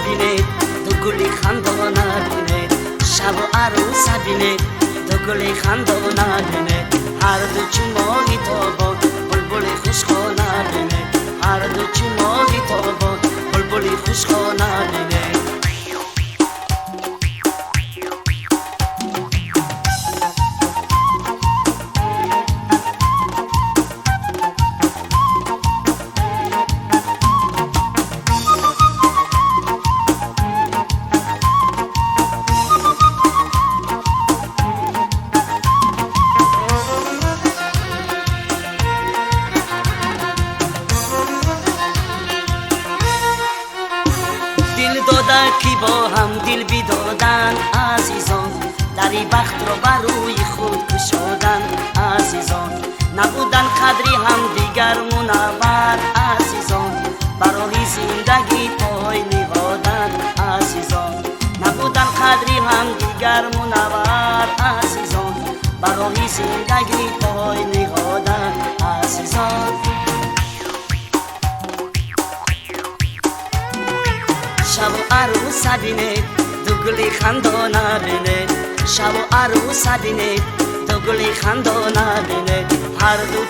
بینید دو گلی خندانه بینید شب و عروس بینید دو گلی خندانه بینید هر دو چو ماهی تابان بلبل خوشخانه بینید هر دو چو ماهی تابان بلبل خوشخانه بینید کی با هم دل بیدادن عزیزان دری بخت رو بر روی خود کشادن عزیزان نبودن قدری هم دیگر منور عزیزان برای زندگی پای نهادن عزیزان نبودن قدری هم دیگر منور عزیزان برای زندگی پای نهادن عزیزان شب و عروس بینید دو گلی خندانه بینید شب و عروس بینید دو گلی خندانه بینید هر دو